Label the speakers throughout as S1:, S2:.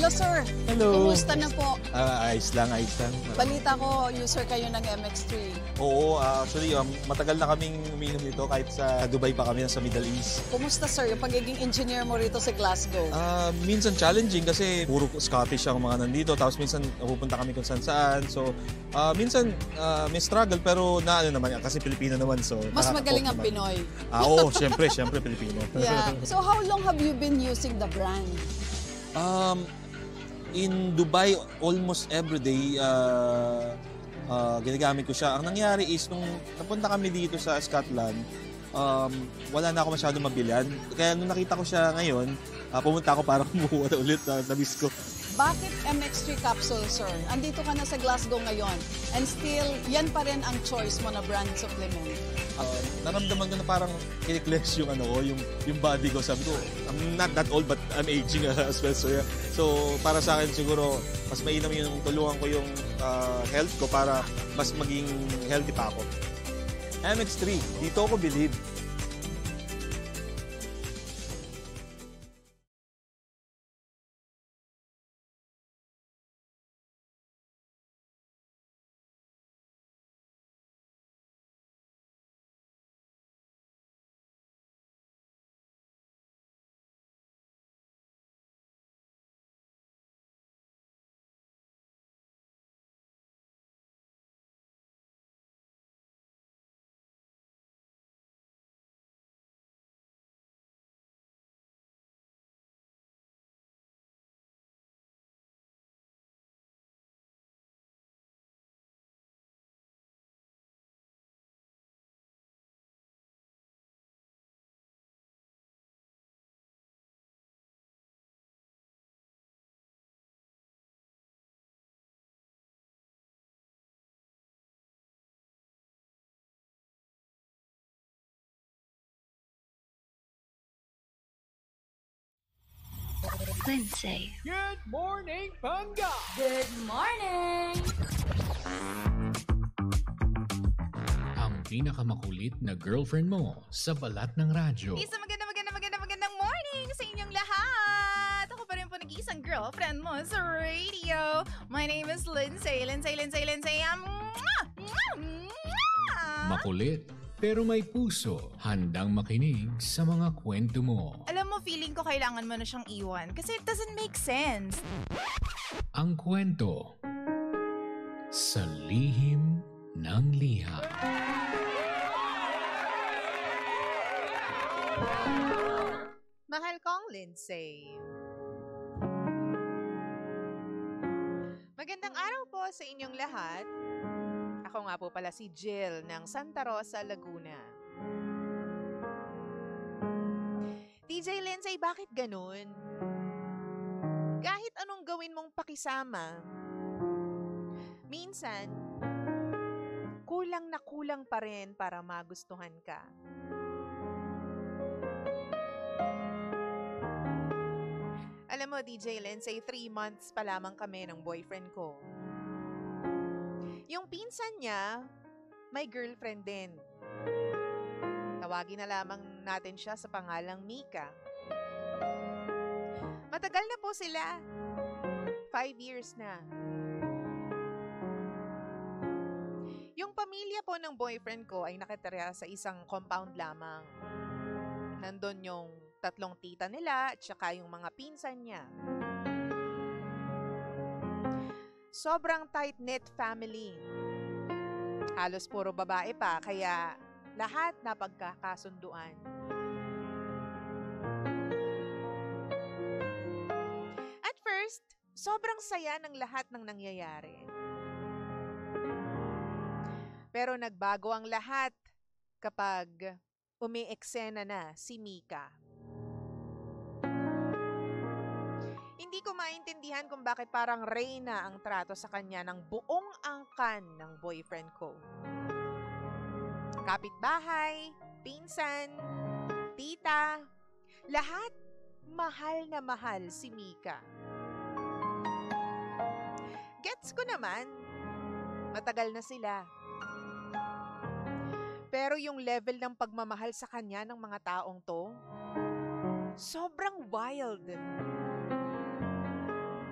S1: Hello, sir.
S2: Hello.
S1: Kumusta na po?
S2: Ayos lang.
S1: Balita ko, user kayo ng MX3.
S2: Oo, actually, matagal na kaming uminom nito kahit sa Dubai pa kami, sa Middle East.
S1: Kumusta, sir, yung pagiging engineer mo rito sa Glasgow?
S2: Minsan challenging kasi puro Scottish ang mga nandito, tapos minsan napupunta kami kung saan. So, minsan may struggle pero ano naman, kasi Pilipino naman. So,
S1: mas magaling ang
S2: naman.
S1: Pinoy.
S2: Oo, syempre Pilipino.
S1: Yeah. So, how long have you been using the brand?
S2: In Dubai, almost every day, ginagamit ko siya. Ang nangyari is, nung napunta kami dito sa Scotland, wala na ako masyadong mabilan. Kaya nung nakita ko siya ngayon, pumunta ako para kumuha na ulit na miss ko.
S1: Bakit MX3 capsule, sir? Andito ka na sa Glasgow ngayon and still, yan pa rin ang choice mo na brand supplement.
S2: Naramdaman ko na parang kiniklex yung yung body ko. Sabi ko, I'm not that old but I'm aging as well. So, yeah. So para sa akin siguro, mas mainam yung tulungan ko yung health ko para mas maging healthy pa ako. MX3, dito ako believe.
S3: Lindsay.
S4: Good morning, Panga!
S3: Good morning!
S4: Ang pinakamakulit na girlfriend mo sa balat ng radyo.
S5: Isang magandang morning sa inyong lahat! Ako pa rin po nag-iisang girlfriend mo sa radio. My name is Lindsay.
S4: Makulit, pero may puso. Handang makinig sa mga kwento mo.
S5: Alam mo, feeling ko kailangan mo na siyang iwan kasi it doesn't make sense.
S4: Ang kwento sa lihim ng liha.
S5: Mahal kong Lindsay. Magandang araw po sa inyong lahat. Ako nga po pala si Jill ng Santa Rosa, Laguna. DJ Lindsay, bakit ganun? Kahit anong gawin mong pakisama, minsan, kulang na kulang pa rin para magustuhan ka. Alam mo, DJ Lindsay, 3 months pa lamang kami ng boyfriend ko. Yung pinsan niya, may girlfriend din. Tawagin na lamang natin siya sa pangalang Mika. Matagal na po sila. 5 years na. Yung pamilya po ng boyfriend ko ay nakatira sa isang compound lamang. Nandun yung 3 tita nila at saka yung mga pinsan niya. Sobrang tight-knit family. Halos puro babae pa, kaya lahat na pagkakasunduan. At first, sobrang saya ng lahat ng nangyayari. Pero nagbago ang lahat kapag umi-eksena na si Mika. Hindi ko maintindihan kung bakit parang reyna ang trato sa kanya ng buong angkan ng boyfriend ko. Kapitbahay, pinsan, tita, lahat mahal na mahal si Mika. Gets ko naman, matagal na sila. Pero yung level ng pagmamahal sa kanya ng mga taong to, sobrang wild.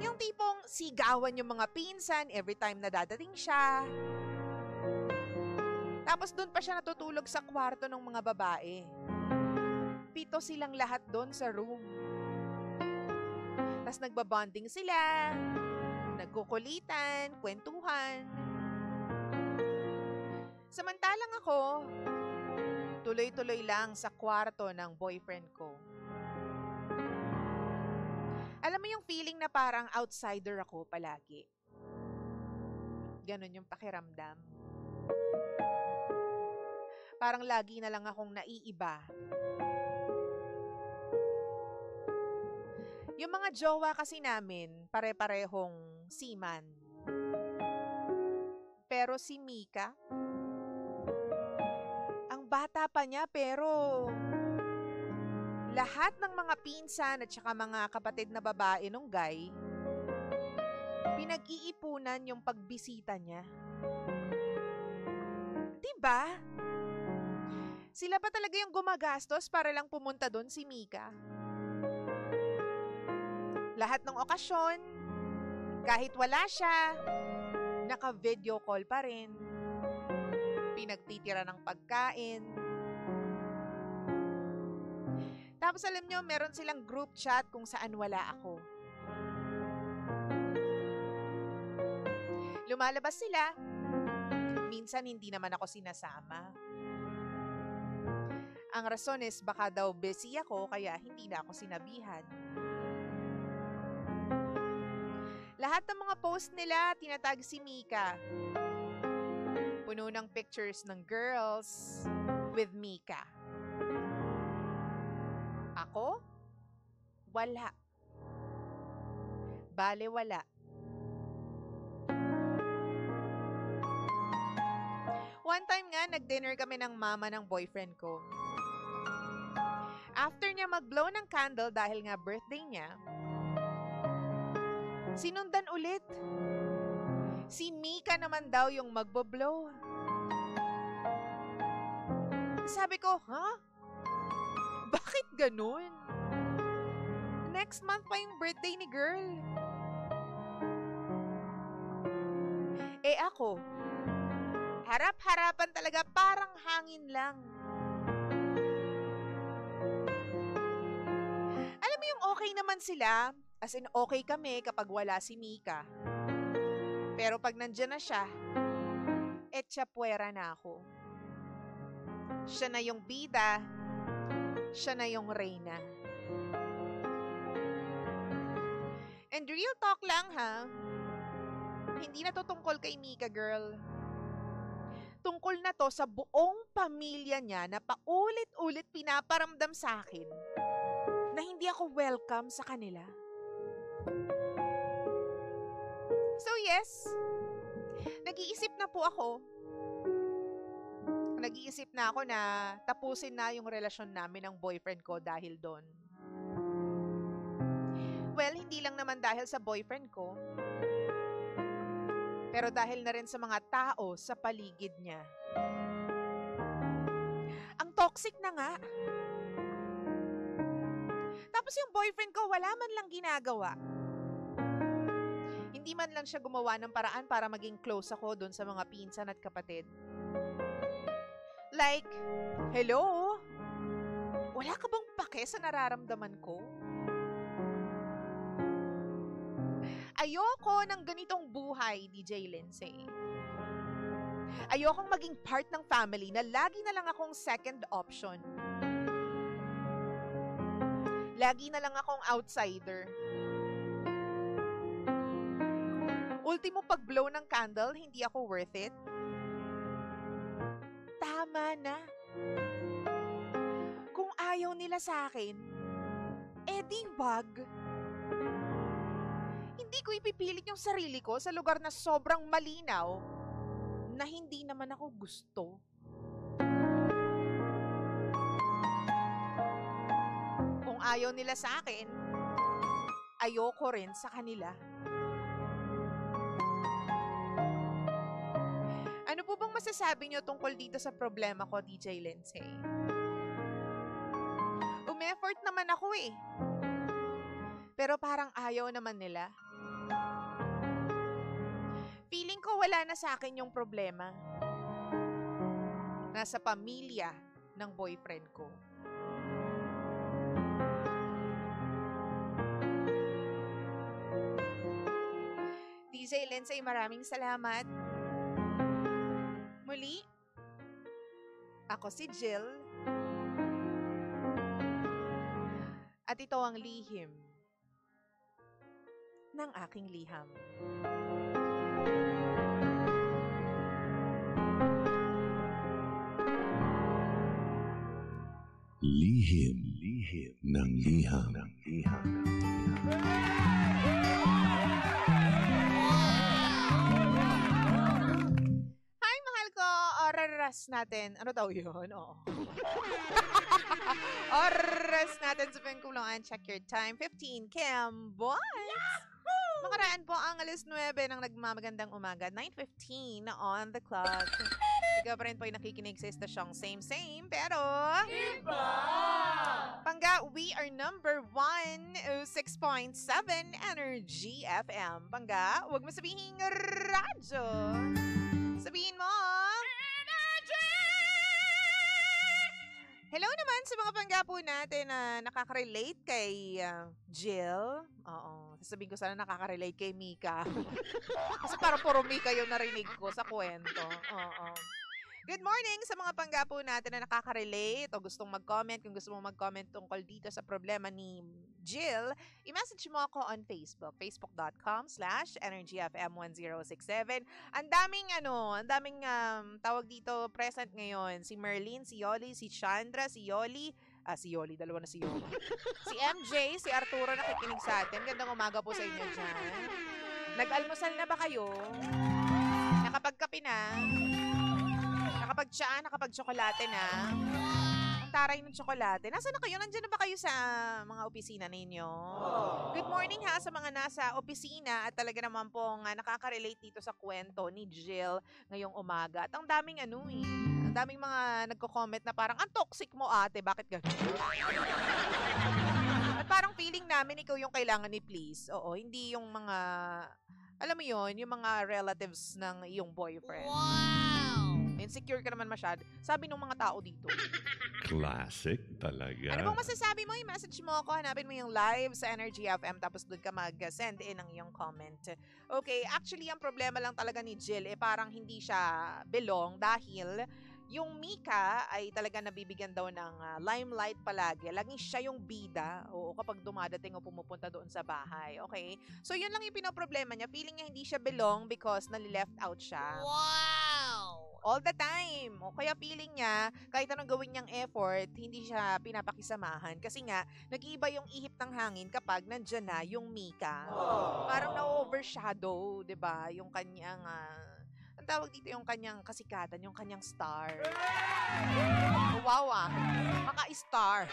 S5: Yung yung tipong sigawan yung mga pinsan every time na dadating siya. Tapos doon pa siya natutulog sa kwarto ng mga babae. 7 silang lahat doon sa room. Tapos nagbabonding sila, nagkukulitan, kwentuhan. Samantalang ako, tuloy-tuloy lang sa kwarto ng boyfriend ko. Alam mo yung feeling na parang outsider ako palagi. Ganon yung pakiramdam. Parang lagi na lang akong naiiba. Yung mga jowa kasi namin, pare-parehong seaman. Pero si Mika, ang bata pa niya pero lahat ng mga pinsan at saka mga kapatid na babae nung guy, pinag-iipunan yung pagbisita niya. Diba? Sila pa talaga yung gumagastos para lang pumunta doon si Mika. Lahat ng okasyon, kahit wala siya, naka-video call pa rin. Pinagtitira ng pagkain. Tapos alam nyo, meron silang group chat kung saan wala ako. Lumalabas sila. Minsan hindi naman ako sinasama. Ang rason is baka daw busy ako kaya hindi na ako sinabihan. Lahat ng mga post nila, tinatag si Mika. Puno ng pictures ng girls with Mika. Ako? Wala. Bale, wala. One time nga, nag-dinner kami ng mama ng boyfriend ko. After niya mag-blow ng candle dahil nga birthday niya, sinundan ulit. Si Mika naman daw yung magbo-blow. Sabi ko, ha? Bakit ganun? Next month pa yung birthday ni girl. Eh ako, harap-harapan talaga parang hangin lang. Alam mo yung okay naman sila, as in okay kami kapag wala si Mika. Pero pag nandyan na siya, etsapuera na ako. Siya na yung bida, siya na yung reyna. And real talk lang ha, hindi na to tungkol kay Mika girl. Tungkol na to sa buong pamilya niya na paulit-ulit pinaparamdam sa akin na hindi ako welcome sa kanila. So yes, nag-iisip na po ako. Nag-iisip na ako na tapusin na yung relasyon namin ng boyfriend ko dahil doon. Well, hindi lang naman dahil sa boyfriend ko, pero dahil na rin sa mga tao sa paligid niya. Ang toxic na nga. Tapos yung boyfriend ko, wala man lang ginagawa. Hindi man lang siya gumawa ng paraan para maging close ako doon sa mga pinsan at kapatid. Like, hello? Wala ka bang pake sa nararamdaman ko? Ayoko ng ganitong buhay, DJ Lindsay. Ayokong maging part ng family na lagi na lang akong second option. Lagi na lang akong outsider. Ultimo pag-blow ng candle, hindi ako worth it. Tama na. Kung ayaw nila sa akin, edi wag. Hindi ko ipipilit yung sarili ko sa lugar na sobrang malinaw na hindi naman ako gusto. Kung ayaw nila sa akin, ayoko rin sa kanila. Ano po bang masasabi niyo tungkol dito sa problema ko, DJ Lindsay? Umeffort naman ako eh. Pero parang ayaw naman nila. feeling ko wala na sa akin yung problema. Nasa pamilya ng boyfriend ko. DJ Lindsay, maraming salamat. Muli, ako si Jill. At ito ang lihim ng aking liham.
S6: Lihim ng liham.
S5: Hi, mahal ko. Oras natin. Ano daw yun? Oo. Oras natin sa pangkulungan. Check your time. 15 Cam Boys. Makaraan po ang alas 9 ng nagmamagandang umaga. 9:15 on the clock. Ikaw pa rin po ay nakikinig sa estasyong same, pero... Iba! Pangga, we are number 106.7 Energy FM. Pangga, huwag mo sabihin radyo. Sabihin mo... Hello naman sa mga panggapo natin na nakaka-relate kay Jill. Oo. Sasabihin ko sana nakaka-relate kay Mika. Kasi parang puro Mika yung narinig ko sa kwento. Oo. Good morning sa mga panggapo natin na nakaka-relate o gustong mag-comment. Kung gusto mo mag-comment tungkol dito sa problema ni Jill, i-message mo ako on Facebook. Facebook.com/EnergyFM1067. Ang daming tawag dito present ngayon. Si Merlin, si Yoli, si Chandra, si Yoli. Si Yoli, dalawa na si Yoli. Si MJ, si Arturo nakikinig sa atin. Gandang umaga po sa inyo dyan. Nag-almusal na ba kayo? Nakapagkape na? Nakapag-tsaa, nakapag-tsokolate na? Ang taray ng tsokolate. Nasaan na kayo? Nandiyan na ba kayo sa mga opisina ninyo? Good morning ha sa mga nasa opisina at talaga naman pong nakaka-relate dito sa kwento ni Jill ngayong umaga. At ang daming ang daming mga nagko-comment na parang, ang toxic mo ate, bakit gano'n? At parang feeling namin ikaw yung kailangan ni please. Oo, hindi yung mga, alam mo yun, yung mga relatives ng iyong boyfriend. Wow! Insecure ka naman masyado. Sabi ng mga tao dito.
S6: Classic talaga.
S5: Ano bang masasabi mo? I-message mo ako. Hanapin mo yung live sa Energy FM tapos doon ka mag-send in ang iyong comment. Okay, actually, ang problema lang talaga ni Jill, parang hindi siya belong dahil yung Mika ay talaga nabibigyan daw ng limelight palagi. Laging siya yung bida. Oo, kapag dumadating o pumupunta doon sa bahay. Okay? So, yun lang yung pinoproblema niya. Feeling niya hindi siya belong because nali-left out siya. Wow! All the time. O kaya feeling niya, kahit anong gawin niyang effort, hindi siya pinapakisamahan. Kasi nga, nag-iiba yung ihip ng hangin kapag nandyan na yung Mika. Parang na-overshadow, 'di ba? Yung kanyang, ang tawag dito yung kanyang kasikatan, yung kanyang star. Wow maka-star.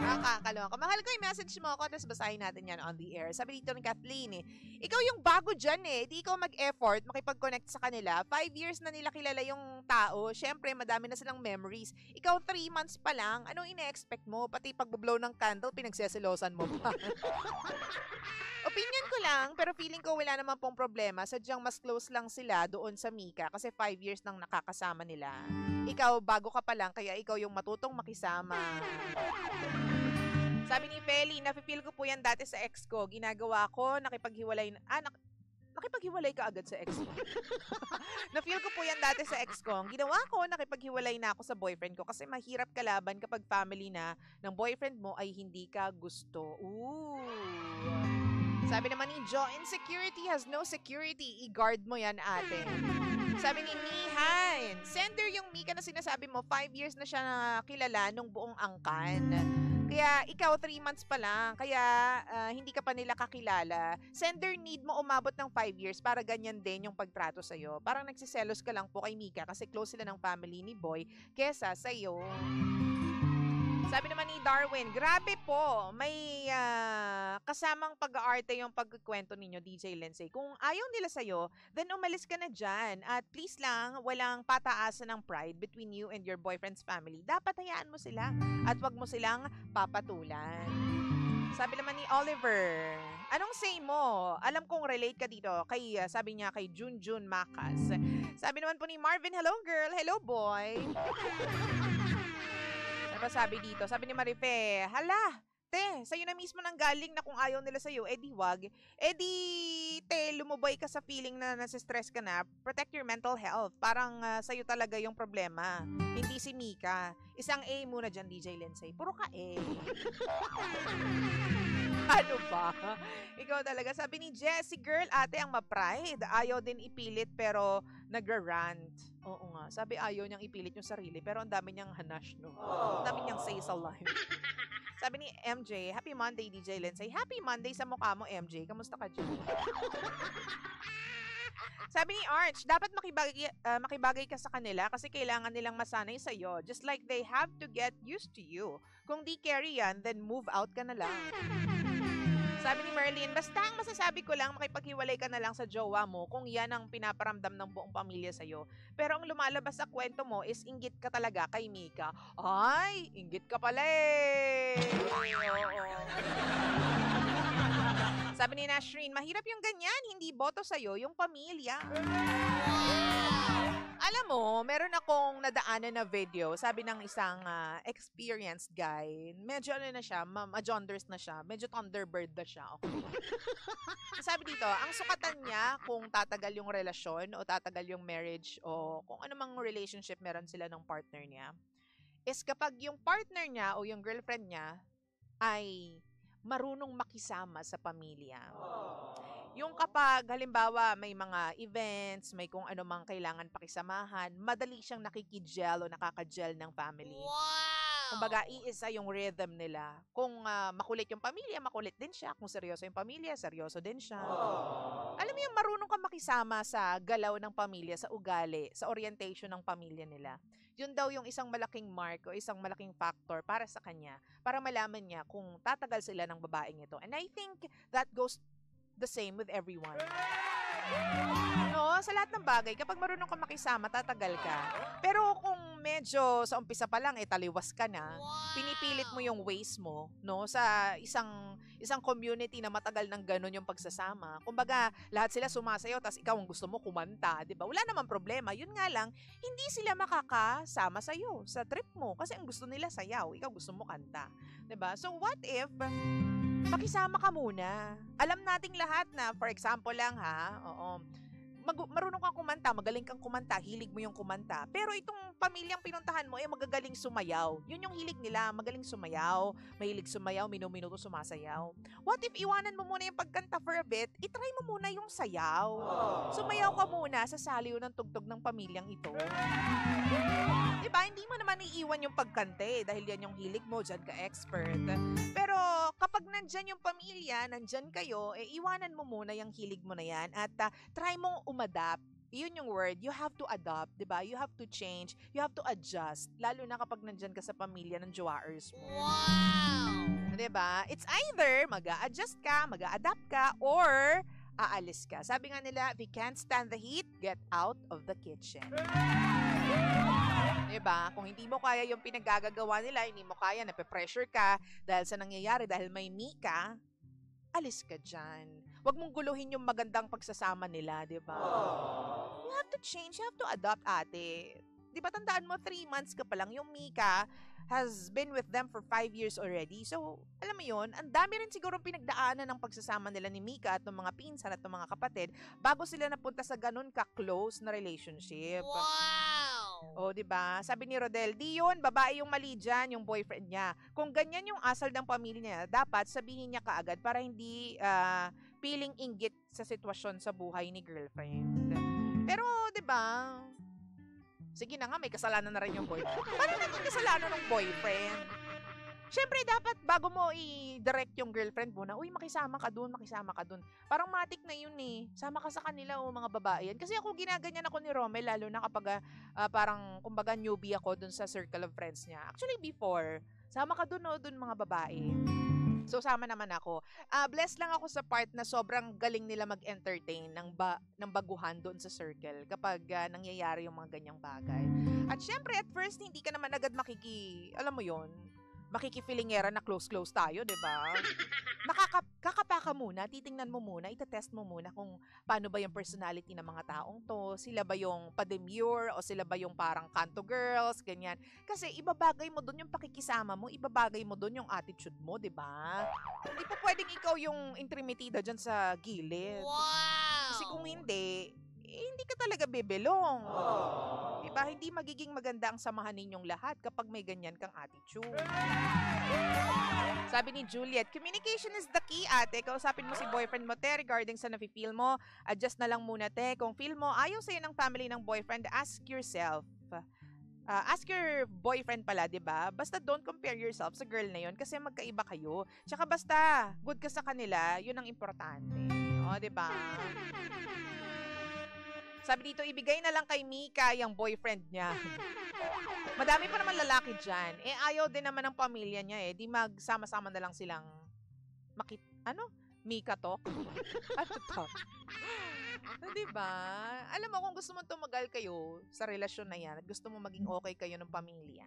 S5: Nakakaloka. Mahal ko, i-message mo ako, tapos basahin natin yan on the air. Sabi dito ni Kathleen, ikaw yung bago dyan di ikaw mag-effort, makipag-connect sa kanila. 5 years na nila kilala yung tao. Siyempre, madami na silang memories. Ikaw 3 months pa lang, anong ine-expect mo? Pati pag-blow ng candle, pinagseselosan mo pa. Opinion ko lang, pero feeling ko wala naman pong problema. Sadyang mas close lang sila doon sa Mika kasi 5 years nang nakakasama nila. Ikaw, bago ka pa lang, kaya ikaw yung matutong makisama. Sabi ni Feli, nafe-feel ko po yan dati sa ex ko. Ginagawa ko, nakipaghiwalay ka agad sa ex ko. Na-feel ko po yan dati sa ex ko. Ang ginawa ko, nakipaghiwalay na ako sa boyfriend ko kasi mahirap kalaban kapag family na ng boyfriend mo ay hindi ka gusto. Ooh. Sabi naman ni Jo, insecurity has no security. I-guard mo yan, ate. Sabi ni Nihan, sender yung Mika na sinasabi mo, 5 years na siya kilala nung buong angkan. Kaya ikaw 3 months pa lang, kaya hindi ka pa nila kakilala. Sender need mo umabot ng 5 years para ganyan din yung pagtrato sa'yo. Parang nagsiselos ka lang po kay Mika kasi close sila ng family ni Boy kesa sa'yo. Sabi naman ni Darwin, grabe po, may kasamang pag-aarte yung pagkukwento ninyo, DJ Lindsay. Kung ayaw nila sa'yo, then umalis ka na dyan. At please lang, walang pataasan ng pride between you and your boyfriend's family. Dapat hayaan mo sila at wag mo silang papatulan. Sabi naman ni Oliver, anong say mo? Alam kong relate ka dito. Sabi niya kay Junjun Macas. Sabi naman po ni Marvin, hello girl, hello boy. Ano ba sabi dito? Sabi ni Marife, hala, te, sa'yo na mismo nang galing na kung ayaw nila sa'yo, di wag. Di, te, lumubay ka sa feeling na nasa-stress ka na, protect your mental health. Parang sa'yo talaga yung problema. Hindi si Mika. Isang A muna dyan, DJ Lensay. Puro ka A. Ano ba? Ikaw talaga. Sabi ni Jessie, girl, ate ang ma-pride. Ayaw din ipilit pero nagra-rant. Oo nga. Sabi ayaw niyang ipilit yung sarili pero ang dami niyang hanash, no? Ang dami niyang say sa life. Sabi ni MJ, Happy Monday, DJ Lensay. Happy Monday sa mukha mo, MJ. Kamusta ka dyan? Sabi ni Arch, dapat makibagay ka sa kanila kasi kailangan nilang masanay sa'yo. Just like they have to get used to you. Kung di carry yan, then move out ka na lang. Sabi ni Merlin, basta ang masasabi ko lang, makipaghiwalay ka na lang sa jowa mo kung yan ang pinaparamdam ng buong pamilya sa'yo. Pero ang lumalabas sa kwento mo is inggit ka talaga kay Mika. Ay, inggit ka pala eh. Oo. Sabi ni Nashreen, mahirap yung ganyan, hindi boto sa'yo yung pamilya. Alam mo, meron akong nadaanan na video, sabi ng isang experienced guy, medyo ano na siya, ma-jonders na siya, medyo Thunderbird na siya. Okay. Sabi dito, ang sukatan niya kung tatagal yung relasyon o tatagal yung marriage o kung ano mang relationship meron sila ng partner niya, is kapag yung partner niya o yung girlfriend niya ay marunong makisama sa pamilya. Yung kapag, halimbawa, may mga events, may kung ano mang kailangan pakisamahan, madali siyang nakikigel o nakakagel ng family. Wow! Kumbaga, iisa yung rhythm nila. Kung makulit yung pamilya, makulit din siya. Kung seryoso yung pamilya, seryoso din siya. Wow! Alam mo yung marunong kang makisama sa galaw ng pamilya, sa ugali, sa orientation ng pamilya nila. Yun daw yung isang malaking mark o isang malaking factor para sa kanya, para malaman niya kung tatagal sila ng babaeng ito. And I think that goes the same with everyone. No, sa lahat ng bagay, kapag marunong ka makisama, tatagal ka. Pero kung medyo sa umpisa pa lang, taliwas ka na, pinipilit mo yung ways mo, no, sa isang community na matagal ng ganun yung pagsasama. Kumbaga, lahat sila sumasayaw, tas ikaw ang gusto mo kumanta, di ba? Wala namang problema. Yun nga lang, hindi sila makakasama sa'yo sa trip mo kasi ang gusto nila sayaw, ikaw gusto mo kanta. Di ba? So, what if pakisama ka muna? Alam nating lahat na, for example lang marunong kang kumanta, magaling kang kumanta, hilig mo yung kumanta. Pero itong pamilyang pinuntahan mo, magagaling sumayaw. Yun yung hilig nila, magaling sumayaw, mahilig sumayaw, minuto sumasayaw. What if iwanan mo muna yung pagkanta for a bit, itry mo muna yung sayaw. Sumayaw ka muna sa saliw ng tugtog ng pamilyang ito. Diba? Hindi mo naman iiwan yung pagkanta dahil yan yung hilig mo, dyan ka expert. Pero kapag nandyan yung pamilya, nandyan kayo, iwanan mo muna yung hilig mo na yan at try mong umadapt. Yun yung word. You have to adopt, diba? You have to change. You have to adjust. Lalo na kapag nandyan ka sa pamilya ng jowaers mo. Wow! Diba? It's either mag-a-adjust ka, mag-a-adapt ka, or aalis ka. Sabi nga nila, if you can't stand the heat, get out of the kitchen. Diba? Kung hindi mo kaya yung pinaggagawa nila, hindi mo kaya, nape-pressure ka dahil sa nangyayari, dahil may Mika, alis ka dyan. Huwag mong guluhin yung magandang pagsasama nila, diba? You have to change, you have to adopt, ate. Diba tandaan mo, 3 months ka pa lang, yung Mika has been with them for 5 years already. So, alam mo yun, ang dami rin siguro pinagdaanan ng pagsasama nila ni Mika at ng mga pinsan at ng mga kapatid bago sila napunta sa ganun ka-close na relationship. Wow! O, diba? Sabi ni Rodel, di yun, babae yung mali dyan, yung boyfriend niya. Kung ganyan yung asal ng pamilya niya, dapat sabihin niya kaagad para hindi feeling inggit sa sitwasyon sa buhay ni girlfriend. Pero, diba? Sige na nga, may kasalanan na rin yung boyfriend. Paano naging kasalanan ng boyfriend? Siyempre, dapat bago mo i-direct yung girlfriend mo na, uy, makisama ka dun. Parang matik na yun eh. Sama ka sa kanila o mga babae yan. Kasi ako, ginaganyan ako ni Romel, lalo na kapag parang, kumbaga, newbie ako dun sa circle of friends niya. Actually, before, sama ka dun mga babae. So, sama naman ako. Blessed lang ako sa part na sobrang galing nila mag-entertain ng baguhan doon sa circle kapag nangyayari yung mga ganyang bagay. At syempre, at first, hindi ka naman agad alam mo yon, makikifilingera na close-close tayo, di ba? Kakapaka muna, titingnan mo muna, itetest mo muna kung paano ba yung personality ng mga taong to, sila ba yung pa-demure o sila ba yung parang kanto girls, ganyan. Kasi ibabagay mo doon yung pakikisama mo, ibabagay mo doon yung attitude mo, di ba? Hindi pa pwedeng ikaw yung intrimitida dyan sa gilid. Wow! Kasi kung hindi, hindi ka talaga bebelong. Diba? Hindi magiging maganda ang samahan ninyong lahat kapag may ganyan kang attitude. Sabi ni Juliet, communication is the key, ate. Kausapin mo si boyfriend mo, te, regarding sa nafe-feel mo. Adjust na lang muna, te. Kung feel mo ayaw sa'yo ng family ng boyfriend, ask yourself. Ask your boyfriend pala, diba? Basta don't compare yourself sa girl na yon kasi magkaiba kayo. Tsaka basta, good ka sa kanila, yun ang importante. O, diba? Sabi dito, ibigay na lang kay Mika yung boyfriend niya. Madami pa naman lalaki dyan. Ayaw din naman ng pamilya niya eh. Di magsama-sama na lang silang Mika talk? Ano talk? Diba? Alam mo, kung gusto mo tumagal kayo sa relasyon na yan at gusto mo maging okay kayo ng pamilya,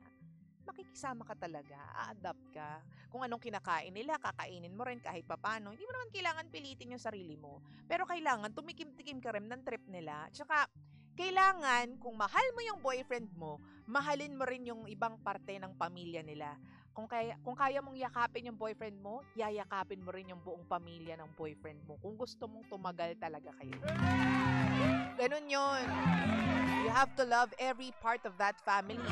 S5: makikisama ka talaga, a-adapt ka. Kung anong kinakain nila, kakainin mo rin kahit papano. Hindi mo naman kailangan pilitin yung sarili mo. Pero kailangan tumikim-tikim ka rin ng trip nila. Tsaka, kailangan, kung mahal mo yung boyfriend mo, mahalin mo rin yung ibang parte ng pamilya nila. Kung kaya mong yakapin yung boyfriend mo, yayakapin mo rin yung buong pamilya ng boyfriend mo. Kung gusto mong tumagal talaga kayo. Ganun yun. You have to love every part of that family.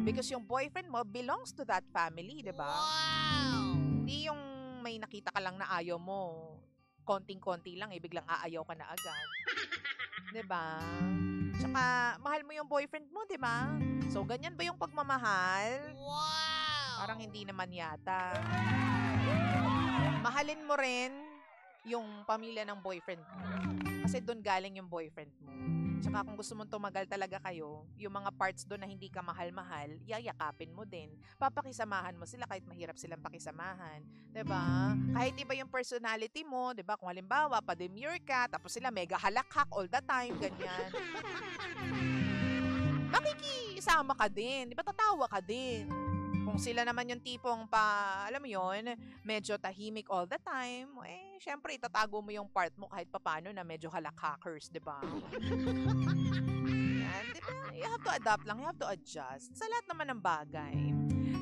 S5: Because yung boyfriend mo belongs to that family, di ba? Wow! Hindi yung may nakita ka lang na ayaw mo, konting-konti lang, biglang aayaw ka na agad. Di ba? Tsaka, mahal mo yung boyfriend mo, di ba? So, ganyan ba yung pagmamahal? Wow! Parang hindi naman yata. Mahalin mo rin yung pamilya ng boyfriend mo. Kasi doon galing yung boyfriend mo. Tsaka kung gusto mong tumagal talaga kayo, yung mga parts doon na hindi ka mahal-mahal, yayakapin mo din. Papakisamahan mo sila kahit mahirap silang pakisamahan. 'Di ba? Kahit iba yung personality mo, 'di ba? Kung halimbawa, pa-demure ka, tapos sila mega halakhak all the time, ganyan. Makikisama ka din, 'di ba? Tatawa ka din. Kung sila naman yung tipong alam mo yun, medyo tahimik all the time, syempre, itatago mo yung part mo kahit papano na medyo halakhakers, di ba? Yan, di ba? You have to adapt lang, you have to adjust. Sa lahat naman ng bagay.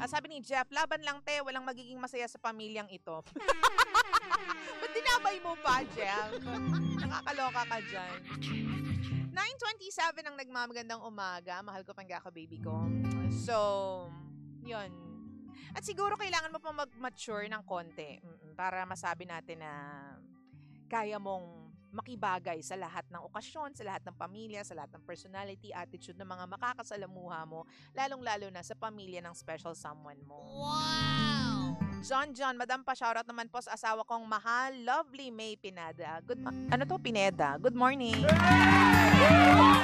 S5: Sabi ni Jeff, laban lang, te, walang magiging masaya sa pamilyang ito. Ba't dinabay mo pa, Jeff? Nakakaloka ka dyan. 9:27 ang nagmamagandang umaga. Mahal ko pang ka baby ko. So, yun. At siguro kailangan mo pa mag-mature ng konti para masabi natin na kaya mong makibagay sa lahat ng okasyon, sa lahat ng pamilya, sa lahat ng personality, attitude ng mga makakasalamuha mo, lalong-lalo na sa pamilya ng special someone mo. Wow! John, Madam pa, shoutout naman po sa asawa kong mahal, lovely May Pineda. Pineda? Good morning.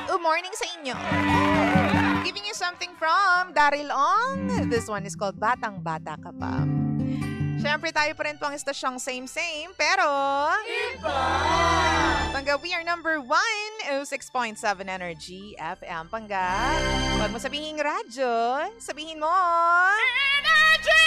S5: Good morning sa inyo. Giving you something from Daryl Ong. This one is called Batang Bata Ka Pa. Siyempre tayo pa rin po ang istasyong same, pero iba! Pangga, we are number 106.7 Energy FM. Pangga, huwag mo sabihin radyo, sabihin mo Energy!